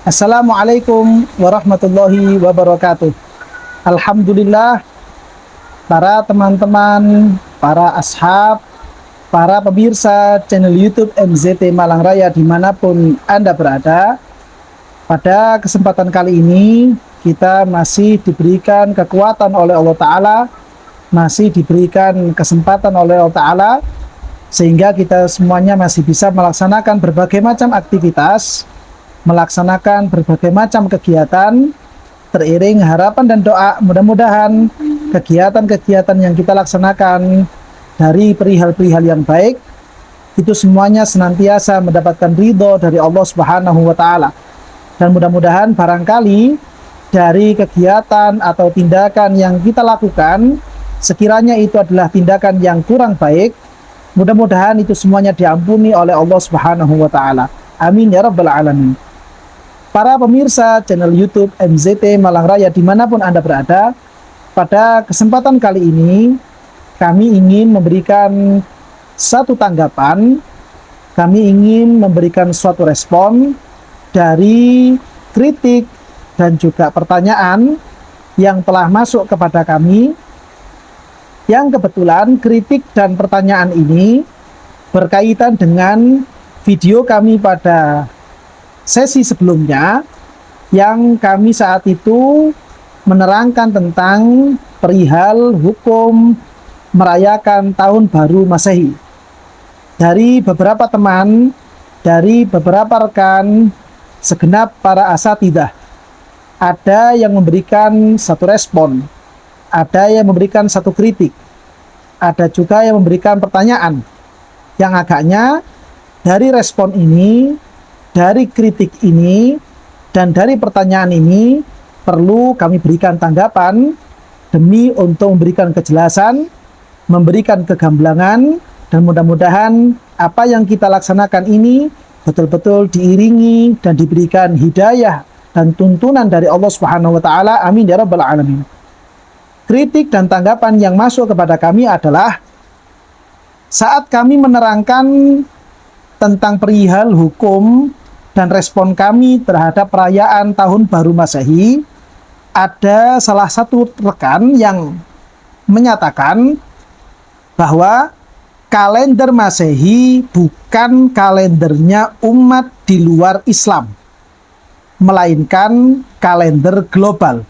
Assalamualaikum warahmatullahi wabarakatuh. Alhamdulillah, para teman-teman, para ashab, para pemirsa channel YouTube MZT Malang Raya dimanapun Anda berada. Pada kesempatan kali ini, kita masih diberikan kekuatan oleh Allah Ta'ala, masih diberikan kesempatan oleh Allah Ta'ala, sehingga kita semuanya masih bisa melaksanakan berbagai macam aktivitas, melaksanakan berbagai macam kegiatan, teriring harapan dan doa mudah-mudahan kegiatan-kegiatan yang kita laksanakan dari perihal-perihal yang baik itu semuanya senantiasa mendapatkan ridho dari Allah Subhanahu wa Ta'ala. Dan mudah-mudahan barangkali dari kegiatan atau tindakan yang kita lakukan, sekiranya itu adalah tindakan yang kurang baik, mudah-mudahan itu semuanya diampuni oleh Allah Subhanahu wa Ta'ala. Amin ya rabbal alamin. Para pemirsa channel YouTube MZT Malang Raya dimanapun Anda berada, pada kesempatan kali ini kami ingin memberikan satu tanggapan, kami ingin memberikan suatu respon dari kritik dan juga pertanyaan yang telah masuk kepada kami, yang kebetulan kritik dan pertanyaan ini berkaitan dengan video kami pada sesi sebelumnya yang kami saat itu menerangkan tentang perihal hukum merayakan Tahun Baru Masehi. Dari beberapa teman, dari beberapa rekan, segenap para asatidzah, ada yang memberikan satu respon, ada yang memberikan satu kritik, ada juga yang memberikan pertanyaan yang agaknya dari respon ini, dari kritik ini, dan dari pertanyaan ini perlu kami berikan tanggapan demi untuk memberikan kejelasan, memberikan kegamblangan, dan mudah-mudahan apa yang kita laksanakan ini betul-betul diiringi dan diberikan hidayah dan tuntunan dari Allah Subhanahu wa Ta'ala. Amin ya rabbal alamin. Kritik dan tanggapan yang masuk kepada kami adalah saat kami menerangkan tentang perihal hukum dan respon kami terhadap perayaan Tahun Baru Masehi, ada salah satu rekan yang menyatakan bahwa kalender Masehi bukan kalendernya umat di luar Islam, melainkan kalender global.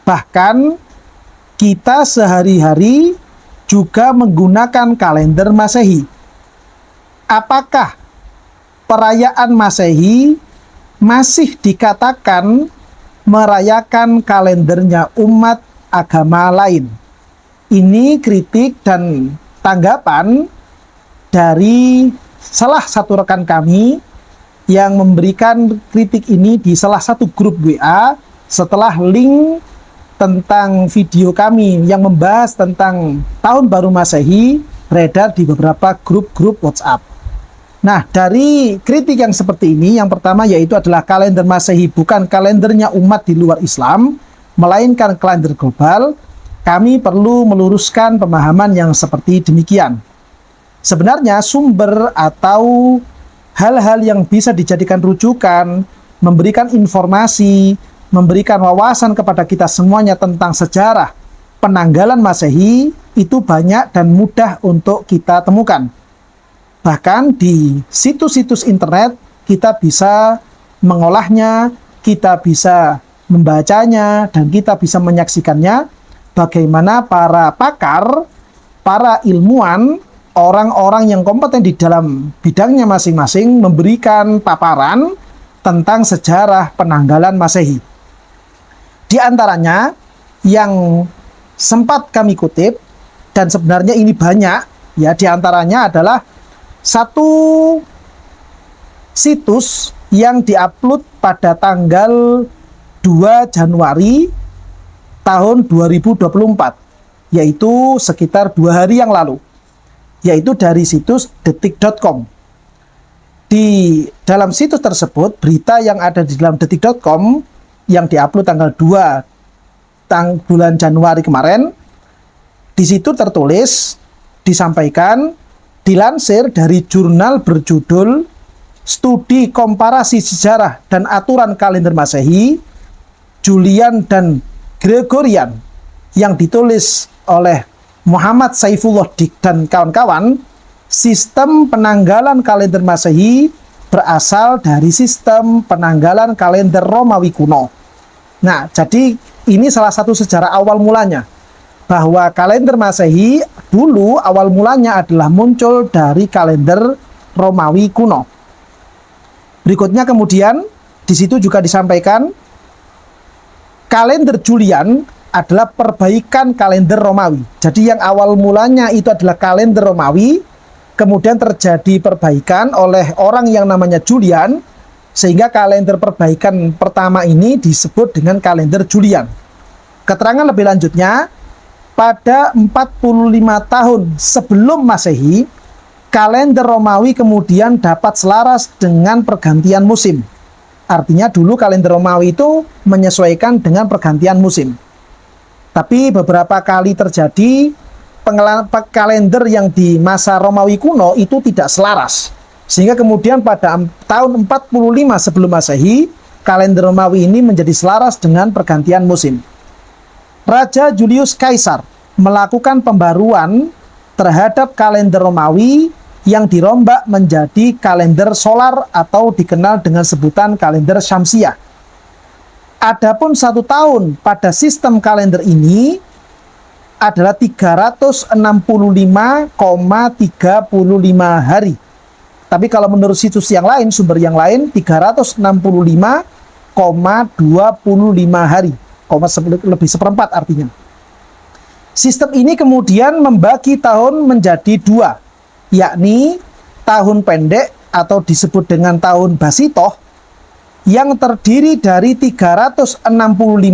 Bahkan kita sehari-hari juga menggunakan kalender Masehi. Apakah perayaan Masehi masih dikatakan merayakan kalendernya umat agama lain? Ini kritik dan tanggapan dari salah satu rekan kami yang memberikan kritik ini di salah satu grup WA setelah link tentang video kami yang membahas tentang Tahun Baru Masehi beredar di beberapa grup-grup WhatsApp. Nah, dari kritik yang seperti ini, yang pertama yaitu adalah kalender Masehi bukan kalendernya umat di luar Islam, melainkan kalender global. Kami perlu meluruskan pemahaman yang seperti demikian. Sebenarnya sumber atau hal-hal yang bisa dijadikan rujukan, memberikan informasi, memberikan wawasan kepada kita semuanya tentang sejarah penanggalan Masehi itu banyak dan mudah untuk kita temukan. Bahkan di situs-situs internet kita bisa mengolahnya, kita bisa membacanya, dan kita bisa menyaksikannya bagaimana para pakar, para ilmuwan, orang-orang yang kompeten di dalam bidangnya masing-masing memberikan paparan tentang sejarah penanggalan Masehi. Di antaranya yang sempat kami kutip, dan sebenarnya ini banyak, ya, di antaranya adalah satu situs yang diupload pada tanggal 2 Januari tahun 2024, yaitu sekitar 2 hari yang lalu, yaitu dari situs detik.com. Di dalam situs tersebut, berita yang ada di dalam detik.com yang diupload tanggal 2 bulan Januari kemarin, di situ tertulis, disampaikan, dilansir dari jurnal berjudul Studi Komparasi Sejarah dan Aturan Kalender Masehi, Julian dan Gregorian, yang ditulis oleh Muhammad Saifullah Dik dan kawan-kawan, sistem penanggalan kalender Masehi berasal dari sistem penanggalan kalender Romawi kuno. Nah, jadi ini salah satu sejarah awal mulanya, bahwa kalender Masehi dulu awal mulanya adalah muncul dari kalender Romawi kuno. Berikutnya kemudian di situ juga disampaikan kalender Julian adalah perbaikan kalender Romawi. Jadi yang awal mulanya itu adalah kalender Romawi, kemudian terjadi perbaikan oleh orang yang namanya Julian, sehingga kalender perbaikan pertama ini disebut dengan kalender Julian. Keterangan lebih lanjutnya, pada 45 tahun sebelum Masehi, kalender Romawi kemudian dapat selaras dengan pergantian musim. Artinya dulu kalender Romawi itu menyesuaikan dengan pergantian musim. Tapi beberapa kali terjadi kalender yang di masa Romawi kuno itu tidak selaras. Sehingga kemudian pada tahun 45 sebelum Masehi, kalender Romawi ini menjadi selaras dengan pergantian musim. Raja Julius Kaisar melakukan pembaruan terhadap kalender Romawi yang dirombak menjadi kalender solar atau dikenal dengan sebutan kalender Syamsiah. Adapun 1 tahun pada sistem kalender ini adalah 365,35 hari. Tapi kalau menurut situs yang lain, sumber yang lain, 365,25 hari, lebih seperempat artinya. Sistem ini kemudian membagi tahun menjadi 2, yakni tahun pendek atau disebut dengan tahun Basitoh, yang terdiri dari 365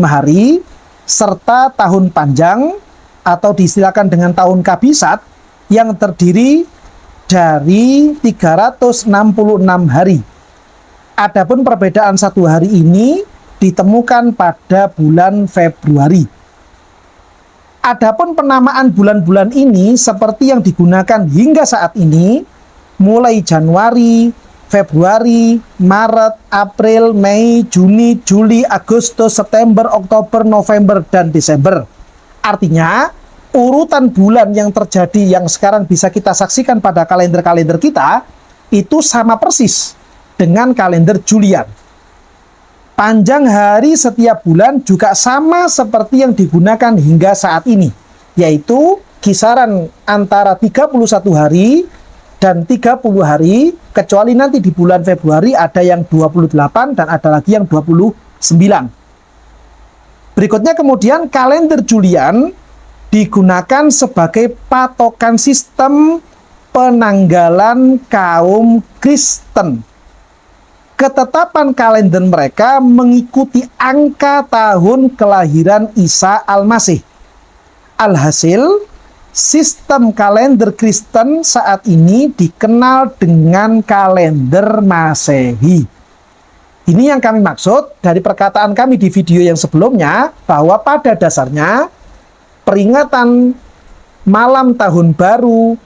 hari, serta tahun panjang atau diistilahkan dengan tahun Kabisat, yang terdiri dari 366 hari. Adapun perbedaan 1 hari ini ditemukan pada bulan Februari. Adapun penamaan bulan-bulan ini seperti yang digunakan hingga saat ini, mulai Januari, Februari, Maret, April, Mei, Juni, Juli, Agustus, September, Oktober, November, dan Desember. Artinya, urutan bulan yang terjadi yang sekarang bisa kita saksikan pada kalender-kalender kita, itu sama persis dengan kalender Julian. Panjang hari setiap bulan juga sama seperti yang digunakan hingga saat ini, yaitu kisaran antara 31 hari dan 30 hari, kecuali nanti di bulan Februari ada yang 28 dan ada lagi yang 29. Berikutnya kemudian kalender Julian digunakan sebagai patokan sistem penanggalan kaum Kristen. Ketetapan kalender mereka mengikuti angka tahun kelahiran Isa Al-Masih. Alhasil, sistem kalender Kristen saat ini dikenal dengan kalender Masehi. Ini yang kami maksud dari perkataan kami di video yang sebelumnya, bahwa pada dasarnya peringatan malam tahun baru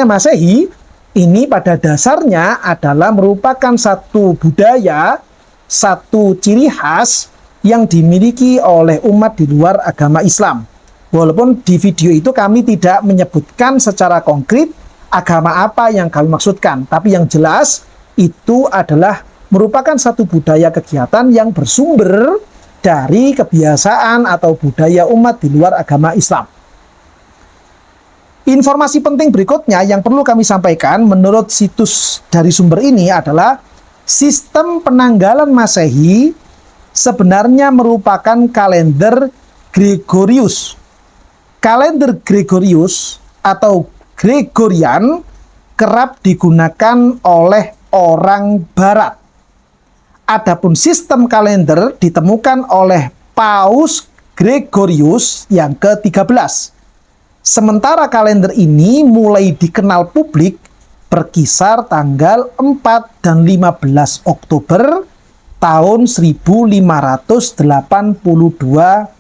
Masehi ini pada dasarnya adalah merupakan satu budaya, satu ciri khas yang dimiliki oleh umat di luar agama Islam. Walaupun di video itu kami tidak menyebutkan secara konkret agama apa yang kami maksudkan, tapi yang jelas itu adalah merupakan satu budaya kegiatan yang bersumber dari kebiasaan atau budaya umat di luar agama Islam. Informasi penting berikutnya yang perlu kami sampaikan menurut situs dari sumber ini adalah sistem penanggalan Masehi sebenarnya merupakan kalender Gregorius. Kalender Gregorius atau Gregorian kerap digunakan oleh orang Barat. Adapun sistem kalender ditemukan oleh Paus Gregorius yang ke-13. Sementara kalender ini mulai dikenal publik berkisar tanggal 4 dan 15 Oktober tahun 1582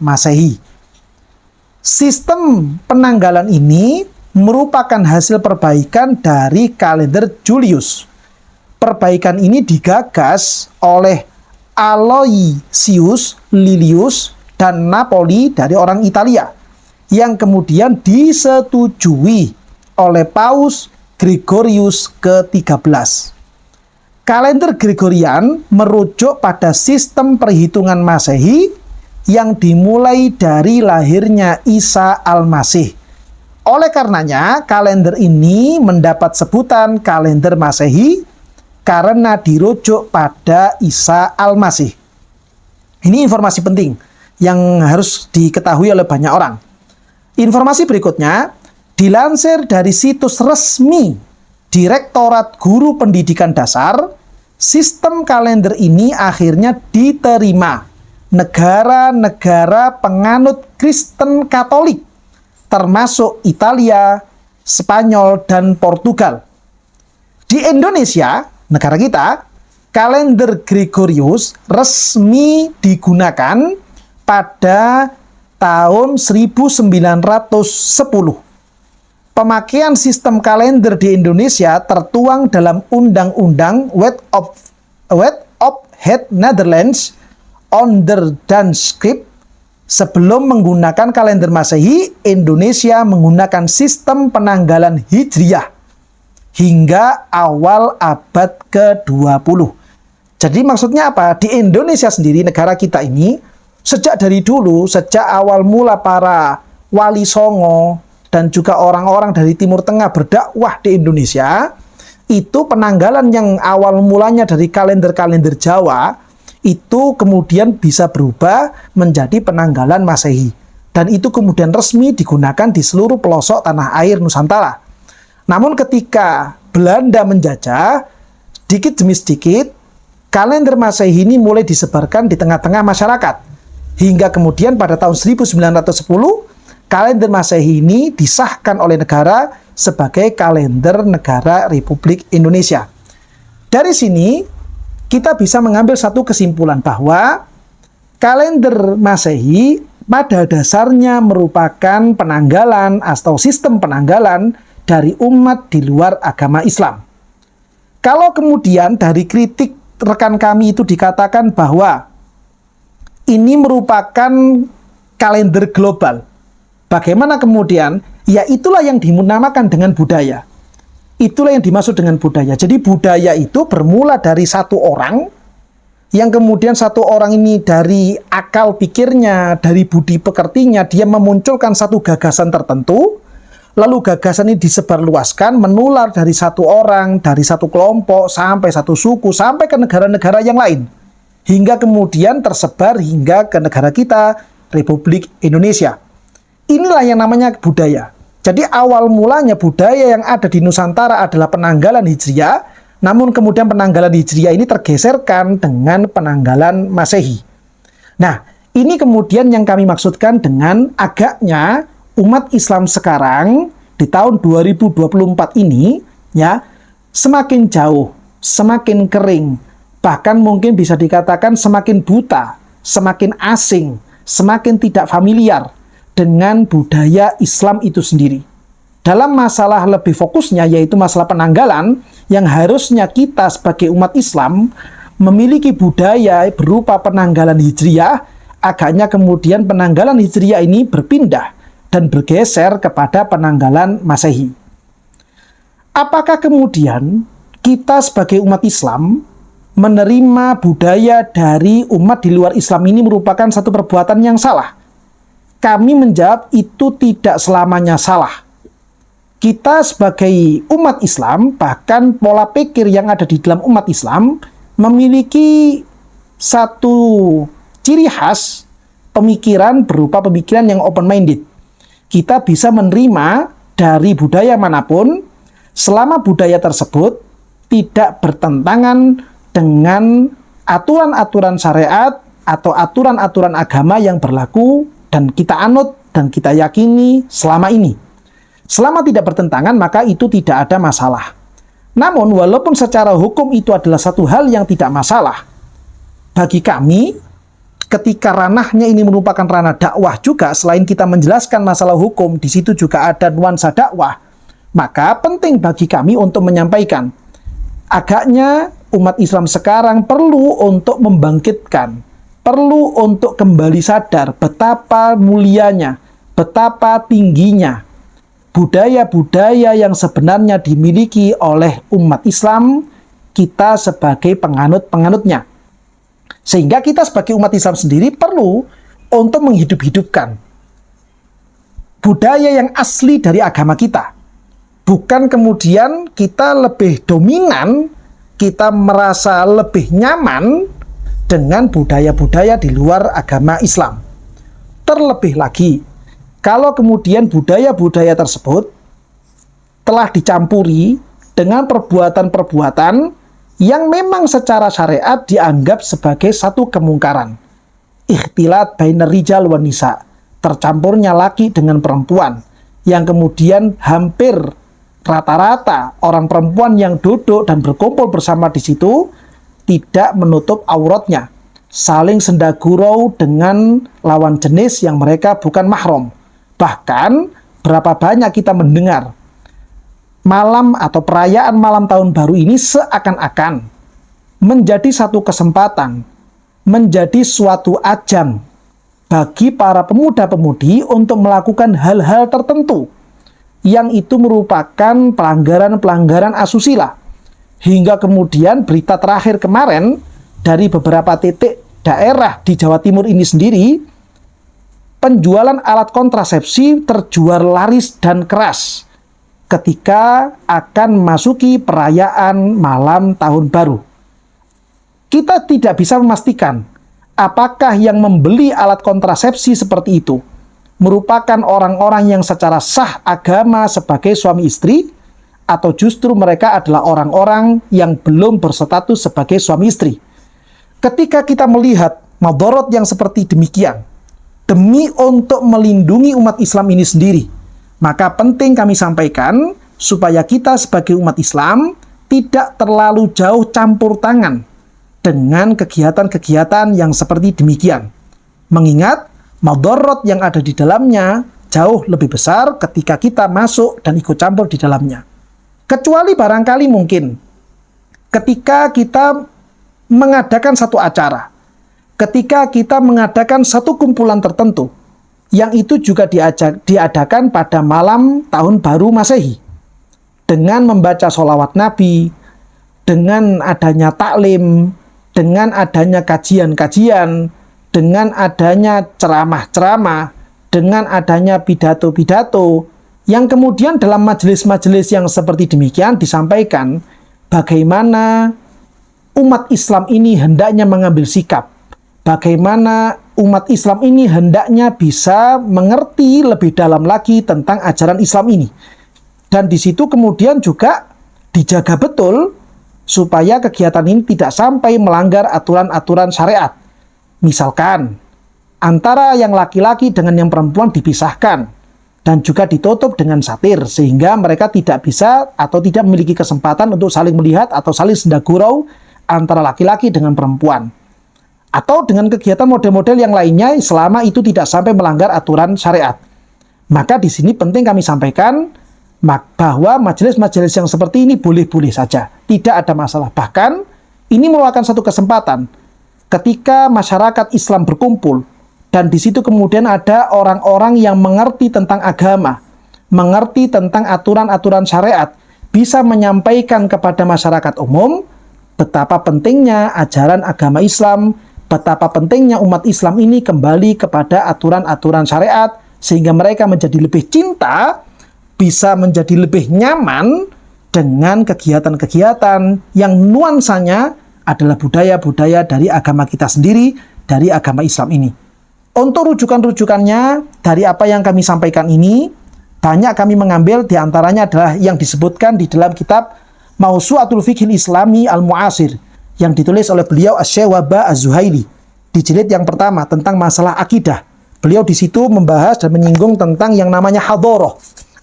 Masehi. Sistem penanggalan ini merupakan hasil perbaikan dari kalender Julius. Perbaikan ini digagas oleh Aloysius Lilius dan Napoli dari orang Italia, yang kemudian disetujui oleh Paus Gregorius ke-13. Kalender Gregorian merujuk pada sistem perhitungan Masehi yang dimulai dari lahirnya Isa Al-Masih. Oleh karenanya, kalender ini mendapat sebutan kalender Masehi karena dirujuk pada Isa Al-Masih. Ini informasi penting yang harus diketahui oleh banyak orang. Informasi berikutnya dilansir dari situs resmi Direktorat Guru Pendidikan Dasar. Sistem kalender ini akhirnya diterima negara-negara penganut Kristen Katolik, termasuk Italia, Spanyol, dan Portugal. Di Indonesia, negara kita, kalender Gregorius resmi digunakan pada tahun 1910. Pemakaian sistem kalender di Indonesia tertuang dalam Undang-Undang Wet of Het Netherlands Onderdanschrift. Sebelum menggunakan kalender Masehi, Indonesia menggunakan sistem penanggalan Hijriah hingga awal abad ke-20. Jadi maksudnya apa? Di Indonesia sendiri, negara kita ini, sejak dari dulu, sejak awal mula para wali songo dan juga orang-orang dari Timur Tengah berdakwah di Indonesia, itu penanggalan yang awal mulanya dari kalender-kalender Jawa, itu kemudian bisa berubah menjadi penanggalan Masehi. Dan itu kemudian resmi digunakan di seluruh pelosok tanah air Nusantara. Namun ketika Belanda menjajah, sedikit demi sedikit, kalender Masehi ini mulai disebarkan di tengah-tengah masyarakat. Hingga kemudian pada tahun 1910, kalender Masehi ini disahkan oleh negara sebagai kalender negara Republik Indonesia. Dari sini, kita bisa mengambil satu kesimpulan bahwa kalender Masehi pada dasarnya merupakan penanggalan atau sistem penanggalan dari umat di luar agama Islam. Kalau kemudian dari kritik rekan kami itu dikatakan bahwa ini merupakan kalender global, bagaimana kemudian? Ya itulah yang dinamakan dengan budaya. Itulah yang dimaksud dengan budaya. Jadi budaya itu bermula dari satu orang, yang kemudian satu orang ini dari akal pikirnya, dari budi pekertinya, dia memunculkan satu gagasan tertentu, lalu gagasan ini disebarluaskan, menular dari satu orang, dari satu kelompok, sampai satu suku, sampai ke negara-negara yang lain. Hingga kemudian tersebar hingga ke negara kita, Republik Indonesia. Inilah yang namanya budaya. Jadi awal mulanya budaya yang ada di Nusantara adalah penanggalan Hijriah, namun kemudian penanggalan Hijriah ini tergeserkan dengan penanggalan Masehi. Nah, ini kemudian yang kami maksudkan dengan agaknya umat Islam sekarang di tahun 2024 ini ya semakin jauh, semakin kering, bahkan mungkin bisa dikatakan semakin buta, semakin asing, semakin tidak familiar dengan budaya Islam itu sendiri. Dalam masalah lebih fokusnya yaitu masalah penanggalan, yang harusnya kita sebagai umat Islam memiliki budaya berupa penanggalan Hijriah, agaknya kemudian penanggalan Hijriah ini berpindah dan bergeser kepada penanggalan Masehi. Apakah kemudian kita sebagai umat Islam menerima budaya dari umat di luar Islam ini merupakan satu perbuatan yang salah? Kami menjawab itu tidak selamanya salah. Kita sebagai umat Islam, bahkan pola pikir yang ada di dalam umat Islam memiliki satu ciri khas pemikiran berupa pemikiran yang open-minded. Kita bisa menerima dari budaya manapun selama budaya tersebut tidak bertentangan dengan aturan-aturan syariat atau aturan-aturan agama yang berlaku dan kita anut dan kita yakini selama ini. Selama tidak bertentangan, maka itu tidak ada masalah. Namun, walaupun secara hukum itu adalah satu hal yang tidak masalah, bagi kami, ketika ranahnya ini merupakan ranah dakwah juga, selain kita menjelaskan masalah hukum, di situ juga ada nuansa dakwah. Maka penting bagi kami untuk menyampaikan, agaknya umat Islam sekarang perlu untuk membangkitkan, perlu untuk kembali sadar betapa mulianya, betapa tingginya budaya-budaya yang sebenarnya dimiliki oleh umat Islam, kita sebagai penganut-penganutnya. Sehingga kita sebagai umat Islam sendiri perlu untuk menghidup-hidupkan budaya yang asli dari agama kita. Bukan kemudian kita lebih dominan, kita merasa lebih nyaman dengan budaya-budaya di luar agama Islam. Terlebih lagi, kalau kemudian budaya-budaya tersebut telah dicampuri dengan perbuatan-perbuatan yang memang secara syariat dianggap sebagai satu kemungkaran. Ikhtilat bainar rijal wan nisa, tercampurnya laki dengan perempuan, yang kemudian hampir rata-rata orang perempuan yang duduk dan berkumpul bersama di situ tidak menutup auratnya, saling sendagurau dengan lawan jenis yang mereka bukan mahram. Bahkan berapa banyak kita mendengar malam atau perayaan malam tahun baru ini seakan-akan menjadi satu kesempatan, menjadi suatu ajang bagi para pemuda-pemudi untuk melakukan hal-hal tertentu yang itu merupakan pelanggaran-pelanggaran asusila. Hingga kemudian berita terakhir kemarin dari beberapa titik daerah di Jawa Timur ini sendiri, penjualan alat kontrasepsi terjual laris dan keras ketika akan memasuki perayaan malam tahun baru. Kita tidak bisa memastikan apakah yang membeli alat kontrasepsi seperti itu merupakan orang-orang yang secara sah agama sebagai suami istri, atau justru mereka adalah orang-orang yang belum berstatus sebagai suami istri. Ketika kita melihat madorot yang seperti demikian, demi untuk melindungi umat Islam ini sendiri, maka penting kami sampaikan supaya kita sebagai umat Islam tidak terlalu jauh campur tangan dengan kegiatan-kegiatan yang seperti demikian. Mengingat madorot yang ada di dalamnya jauh lebih besar ketika kita masuk dan ikut campur di dalamnya. Kecuali barangkali mungkin ketika kita mengadakan satu acara, ketika kita mengadakan satu kumpulan tertentu, yang itu juga diadakan pada malam tahun baru Masehi, dengan membaca sholawat Nabi, dengan adanya taklim, dengan adanya kajian-kajian, dengan adanya ceramah-ceramah, dengan adanya pidato-pidato, yang kemudian dalam majelis-majelis yang seperti demikian disampaikan bagaimana umat Islam ini hendaknya mengambil sikap, bagaimana umat Islam ini hendaknya bisa mengerti lebih dalam lagi tentang ajaran Islam ini. Dan di situ kemudian juga dijaga betul supaya kegiatan ini tidak sampai melanggar aturan-aturan syariat. Misalkan, antara yang laki-laki dengan yang perempuan dipisahkan dan juga ditutup dengan satir, sehingga mereka tidak bisa atau tidak memiliki kesempatan untuk saling melihat atau saling sendagurau antara laki-laki dengan perempuan. Atau dengan kegiatan model-model yang lainnya selama itu tidak sampai melanggar aturan syariat. Maka di sini penting kami sampaikan bahwa majelis-majelis yang seperti ini boleh-boleh saja, tidak ada masalah. Bahkan ini merupakan satu kesempatan ketika masyarakat Islam berkumpul dan di situ kemudian ada orang-orang yang mengerti tentang agama, mengerti tentang aturan-aturan syariat, bisa menyampaikan kepada masyarakat umum betapa pentingnya ajaran agama Islam, betapa pentingnya umat Islam ini kembali kepada aturan-aturan syariat, sehingga mereka menjadi lebih cinta, bisa menjadi lebih nyaman dengan kegiatan-kegiatan yang nuansanya adalah budaya-budaya dari agama kita sendiri, dari agama Islam ini. Untuk rujukan-rujukannya dari apa yang kami sampaikan ini, banyak kami mengambil, diantaranya adalah yang disebutkan di dalam kitab Mausu'atul Fiqhil Islami Al-Mu'asir, yang ditulis oleh beliau Asy-Syaikh Wahbah Az-Zuhaili, di jilid yang pertama tentang masalah akidah. Beliau di situ membahas dan menyinggung tentang yang namanya hadharah,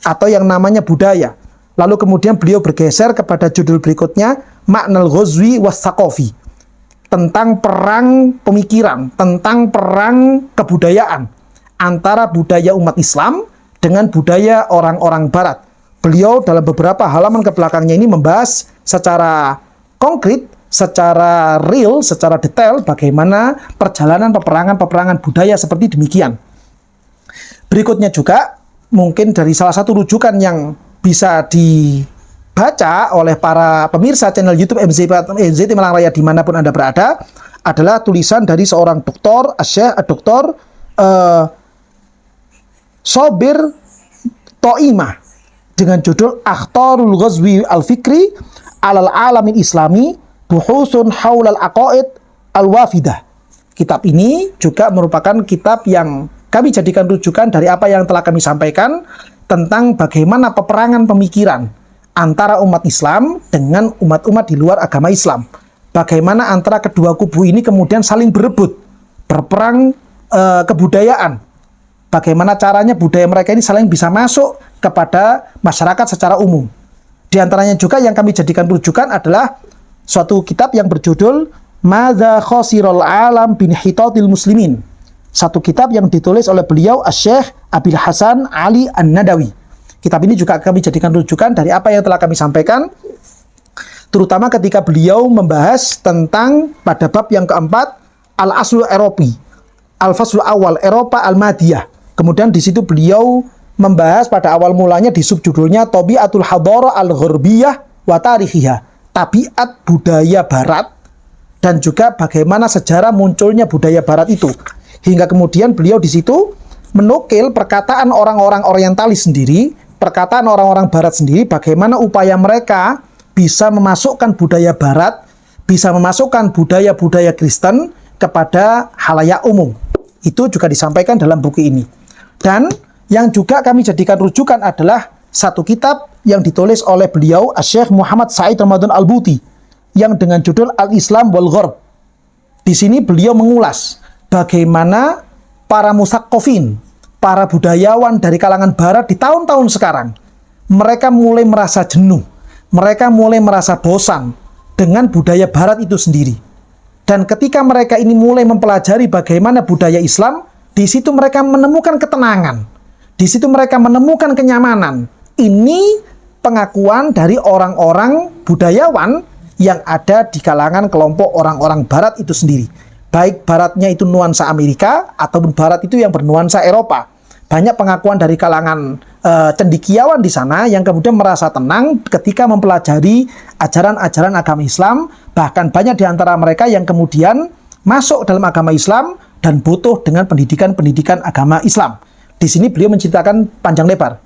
atau yang namanya budaya. Lalu kemudian beliau bergeser kepada judul berikutnya, Ma'nal Ghazwi Was-Saqafi, tentang perang pemikiran, tentang perang kebudayaan antara budaya umat Islam dengan budaya orang-orang Barat, beliau dalam beberapa halaman ke belakangnya ini membahas secara konkret, secara real, secara detail bagaimana perjalanan peperangan budaya seperti demikian. Berikutnya juga mungkin dari salah satu rujukan yang bisa dibaca oleh para pemirsa channel YouTube MZT Malang Raya dimanapun Anda berada adalah tulisan dari seorang doktor, Dr. Sobir To'imah dengan judul Akhtarul Ghazwi Al-Fikri Alal Alamin Islami Buhusun Haulal Aqaid Al-Wafidah. Kitab ini juga merupakan kitab yang kami jadikan rujukan dari apa yang telah kami sampaikan tentang bagaimana peperangan pemikiran antara umat Islam dengan umat-umat di luar agama Islam. Bagaimana antara kedua kubu ini kemudian saling berebut, berperang kebudayaan. Bagaimana caranya budaya mereka ini saling bisa masuk kepada masyarakat secara umum. Di antaranya juga yang kami jadikan rujukan adalah suatu kitab yang berjudul Madza Khasirul Alam bin Hitatil Muslimin. Satu kitab yang ditulis oleh beliau Asy-Syaikh Abil Hasan Ali An-Nadawi. Kitab ini juga kami jadikan rujukan dari apa yang telah kami sampaikan, terutama ketika beliau membahas tentang pada bab yang keempat Al-Aslu Eropi, Al-Faslu Awal Eropa Al-Madiyah. Kemudian di situ beliau membahas pada awal mulanya di subjudulnya Tabiatul Hadara Al-Gharbiyah wa Tarikhiha, tabiat budaya barat dan juga bagaimana sejarah munculnya budaya barat itu. Hingga kemudian beliau di situ menukil perkataan orang-orang orientalis sendiri, perkataan orang-orang barat sendiri, bagaimana upaya mereka bisa memasukkan budaya barat, bisa memasukkan budaya-budaya Kristen kepada halayak umum. Itu juga disampaikan dalam buku ini. Dan yang juga kami jadikan rujukan adalah satu kitab yang ditulis oleh beliau Asy-Syaikh Muhammad Said Ramadan Al-Buti yang dengan judul Al-Islam wal Gharb. Di sini beliau mengulas bagaimana para musaqqafin, para budayawan dari kalangan barat di tahun-tahun sekarang, mereka mulai merasa jenuh, mereka mulai merasa bosan dengan budaya barat itu sendiri. Dan ketika mereka ini mulai mempelajari bagaimana budaya Islam, di situ mereka menemukan ketenangan, di situ mereka menemukan kenyamanan. Ini pengakuan dari orang-orang budayawan yang ada di kalangan kelompok orang-orang barat itu sendiri. Baik baratnya itu nuansa Amerika ataupun barat itu yang bernuansa Eropa. Banyak pengakuan dari kalangan cendekiawan di sana yang kemudian merasa tenang ketika mempelajari ajaran-ajaran agama Islam. Bahkan banyak di antara mereka yang kemudian masuk dalam agama Islam dan butuh dengan pendidikan-pendidikan agama Islam. Di sini beliau menceritakan panjang lebar.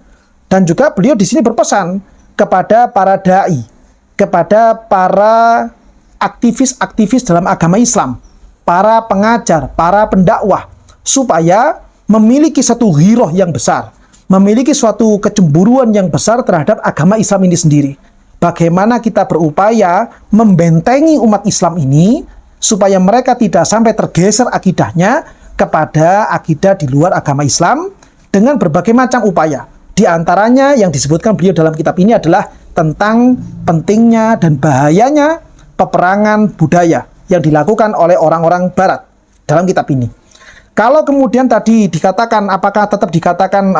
Dan juga beliau di sini berpesan kepada para dai, kepada para aktivis-aktivis dalam agama Islam, para pengajar, para pendakwah, supaya memiliki satu ghiroh yang besar, memiliki suatu kecemburuan yang besar terhadap agama Islam ini sendiri. Bagaimana kita berupaya membentengi umat Islam ini supaya mereka tidak sampai tergeser akidahnya kepada akidah di luar agama Islam dengan berbagai macam upaya. Di antaranya yang disebutkan beliau dalam kitab ini adalah tentang pentingnya dan bahayanya peperangan budaya yang dilakukan oleh orang-orang barat dalam kitab ini. Kalau kemudian tadi dikatakan, apakah tetap dikatakan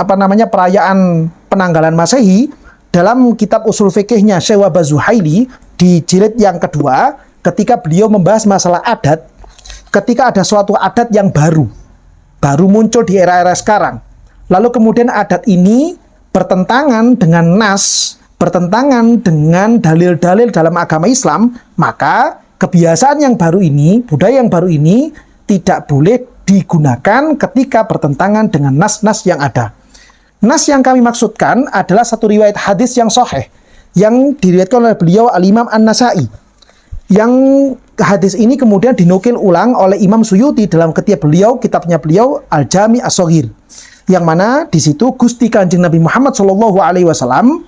perayaan penanggalan Masehi, dalam kitab usul fikihnya Syekh Wahbah Zuhaili di jilid yang kedua, ketika beliau membahas masalah adat, ketika ada suatu adat yang baru muncul di era-era sekarang, lalu kemudian adat ini bertentangan dengan nas, bertentangan dengan dalil-dalil dalam agama Islam, maka kebiasaan yang baru ini, budaya yang baru ini tidak boleh digunakan ketika bertentangan dengan nas-nas yang ada. Nas yang kami maksudkan adalah satu riwayat hadis yang sahih yang diriwayatkan oleh beliau Al-Imam An-Nasai. Yang hadis ini kemudian dinukil ulang oleh Imam Suyuti dalam kitabnya beliau Al-Jami As-Shaghir. Yang mana di situ Gusti Kanjeng Nabi Muhammad SAW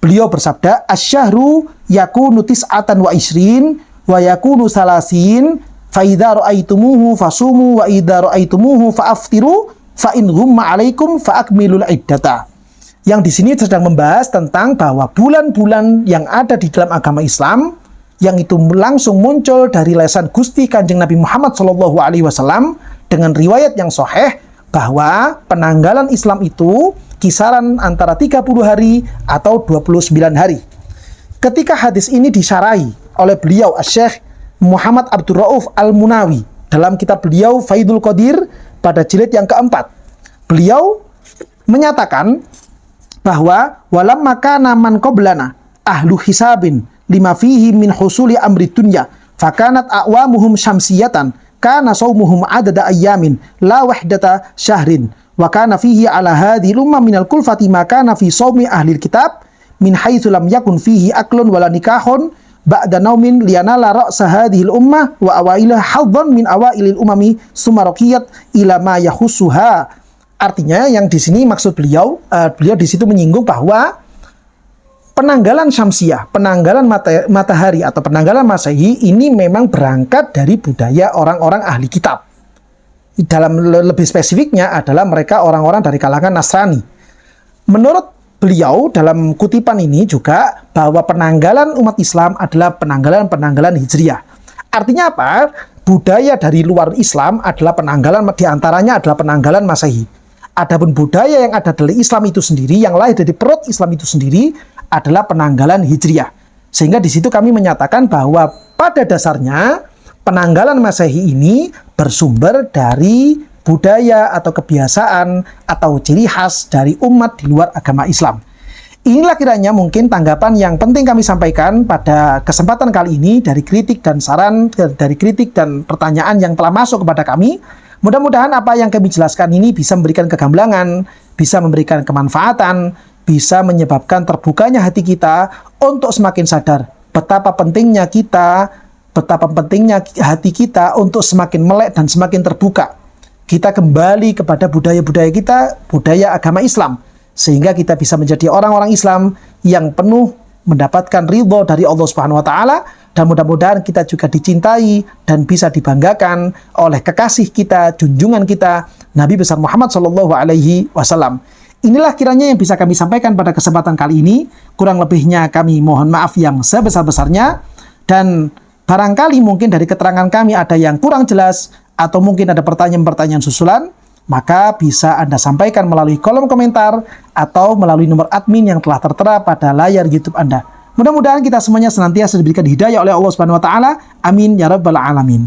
beliau bersabda, "Asy-syahru yakunu tis'atan wa isrin wa yakunu salasin fa idza ra'aitumuhu fasumu wa idza ra'aitumuhu fa'aftiru fa in ghumma 'alaikum fa akmilul iddata." Yang di sini sedang membahas tentang bahwa bulan-bulan yang ada di dalam agama Islam yang itu langsung muncul dari lisan Gusti Kanjeng Nabi Muhammad SAW dengan riwayat yang sahih bahwa penanggalan Islam itu kisaran antara 30 hari atau 29 hari. Ketika hadis ini disyarahi oleh beliau Syekh Muhammad Abdul Rauf Al-Munawi dalam kitab beliau Faidul Qadir pada jilid yang keempat, beliau menyatakan bahwa walam makana man qablana ahlu hisabin lima fihi min husuli amri dunya fakanat a'wamuhum syamsiyatan kana saumuhum adada ayyamin la wahdata syahrin wa kana fihi ala hadhihi umma minal kulfati ma kana fi saumi ahli kitab min haitsu lam yakun fihi aklun wala nikahun ba'da naumin lianala ra'sa hadhihi ummah wa awailah haddan min awailil umami sumarokiyat ila ma yahussuha. Artinya yang di sini maksud beliau di situ menyinggung bahwa penanggalan syamsiah, penanggalan matahari atau penanggalan Masehi ini memang berangkat dari budaya orang-orang ahli kitab. Dalam lebih spesifiknya adalah mereka orang-orang dari kalangan Nasrani. Menurut beliau dalam kutipan ini juga bahwa penanggalan umat Islam adalah penanggalan Hijriah. Artinya apa? Budaya dari luar Islam adalah penanggalan, diantaranya adalah penanggalan Masehi. Adapun budaya yang ada dari Islam itu sendiri, yang lahir dari perut Islam itu sendiri adalah penanggalan Hijriah. Sehingga di situ kami menyatakan bahwa pada dasarnya penanggalan Masehi ini bersumber dari budaya atau kebiasaan atau ciri khas dari umat di luar agama Islam. Inilah kiranya mungkin tanggapan yang penting kami sampaikan pada kesempatan kali ini dari kritik dan saran, dari kritik dan pertanyaan yang telah masuk kepada kami. Mudah-mudahan apa yang kami jelaskan ini bisa memberikan kegamblangan, bisa memberikan kemanfaatan, bisa menyebabkan terbukanya hati kita untuk semakin sadar betapa pentingnya hati kita untuk semakin melek dan semakin terbuka. Kita kembali kepada budaya-budaya kita, budaya agama Islam, sehingga kita bisa menjadi orang-orang Islam yang penuh mendapatkan ridho dari Allah Subhanahu wa taala, dan mudah-mudahan kita juga dicintai dan bisa dibanggakan oleh kekasih kita, junjungan kita, Nabi besar Muhammad sallallahu alaihi wasallam. Inilah kiranya yang bisa kami sampaikan pada kesempatan kali ini. Kurang lebihnya kami mohon maaf yang sebesar-besarnya, dan barangkali mungkin dari keterangan kami ada yang kurang jelas atau mungkin ada pertanyaan-pertanyaan susulan, maka bisa Anda sampaikan melalui kolom komentar atau melalui nomor admin yang telah tertera pada layar YouTube Anda. Mudah-mudahan kita semuanya senantiasa diberikan hidayah oleh Allah Subhanahu wa taala. Amin ya rabbal alamin.